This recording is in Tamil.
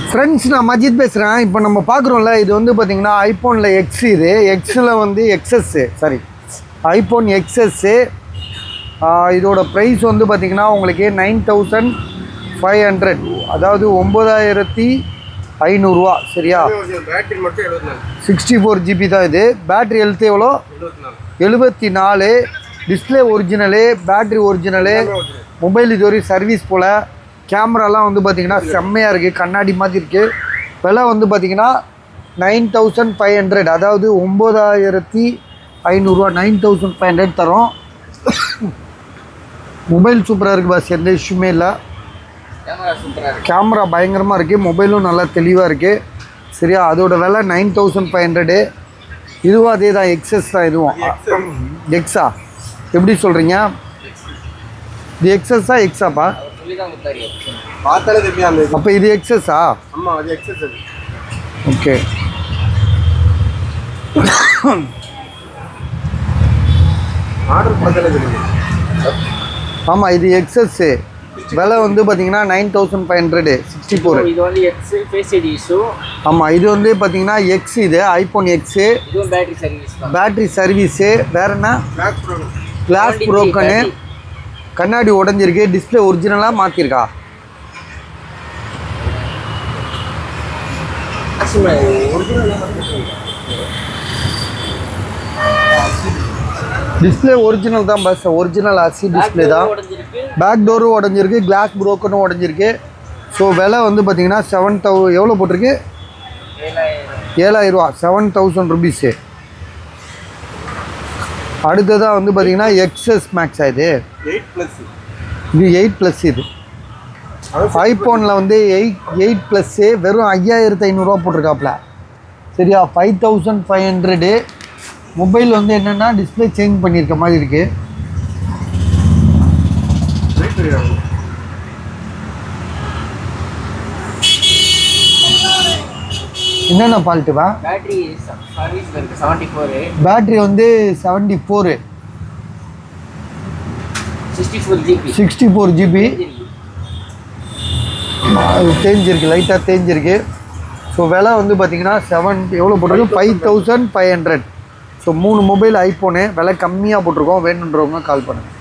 ஃப்ரெண்ட்ஸ், நான் மஜித் பேசுகிறேன். இப்போ நம்ம பார்க்குறோம்ல, இது வந்து பார்த்திங்கன்னா ஐஃபோனில் எக்ஸ். இது எக்ஸில் வந்து எக்ஸ்எஸ்ஸு, சாரி, ஐஃபோன் எக்ஸ்எஸ்ஸு. இதோட ப்ரைஸ் வந்து பார்த்திங்கன்னா உங்களுக்கு 9500, அதாவது 9500, சரியா? பேட்டரி மட்டும் 64 GB தான் இது. பேட்ரி ஹெல்த் எவ்வளோ? 74. Display original, battery original. Mobile இது வரைக்கும் சர்வீஸ் போல். கேமராலாம் வந்து பார்த்திங்கன்னா செம்மையாக இருக்குது, கண்ணாடி மாதிரி இருக்குது. விலை வந்து பார்த்திங்கன்னா 9500, அதாவது 9500, 9500 தரோம். மொபைல் சூப்பராக இருக்குது பாஸ், எந்த இஷ்யூமே இல்லை. கேமரா பயங்கரமாக இருக்குது, மொபைலும் நல்லா தெளிவாக இருக்குது, சரியா? அதோட விலை 9500. இதுவும் அதே தான், எக்ஸஸ் தான். இதுவும் எக்ஸா? எப்படி சொல்கிறீங்க? இது எக்ஸஸா எக்ஸாப்பா? அப்போ இது எக்ஸஸா? ஓகே. ஆமாம், இது எக்ஸஸ்ஸு. விலை வந்து பார்த்தீங்கன்னா 9500, 64. ஆமாம், இது வந்து பார்த்தீங்கன்னா எக்ஸ். இது ஐஃபோன் எக்ஸு. Battery service. வேறு என்ன? கிளாஸ் ப்ரோக்கனு. கண்ணாடி உடஞ்சிருக்கு. டிஸ்பிளே ஒரிஜினலாக மாற்றிருக்கா? டிஸ்பிளே ஒரிஜினல் தான் பஸ், ஒரிஜினல் அசி டிஸ்பிளே தான். பேக் டோரும் உடஞ்சிருக்கு, கிளாஸ் ப்ரோக்கனும் உடஞ்சிருக்கு. ஸோ விலை வந்து பார்த்தீங்கன்னா 7000, எவ்வளோ போட்டிருக்கு? 7000, 7000 ருபீஸு. அடுத்ததாக வந்து பார்த்தீங்கன்னா எக்ஸ்எஸ் மேக்ஸா? இது 8+. இது 8+. இது ஐஃபோனில் வந்து 8+, வெறும் 5500 போட்டிருக்காப்புல, சரியா? 5500. மொபைல் வந்து என்னென்னா டிஸ்பிளே சேஞ்ச் பண்ணியிருக்க மாதிரி இருக்குது. என்னென்ன ஃபால்ட்டுப்பா? பேட்ரி வந்து 74, 64 GB. தேஞ்சிருக்கு, லைட்டாக தேஞ்சிருக்கு. ஸோ விலை வந்து பார்த்தீங்கன்னா எவ்வளோ போட்டிருக்கு? 5500. ஸோ 3 மொபைல் ஐஃபோனு, விலை கம்மியாக போட்டிருக்கோம். வேணுன்றவங்க கால் பண்ணுங்கள்.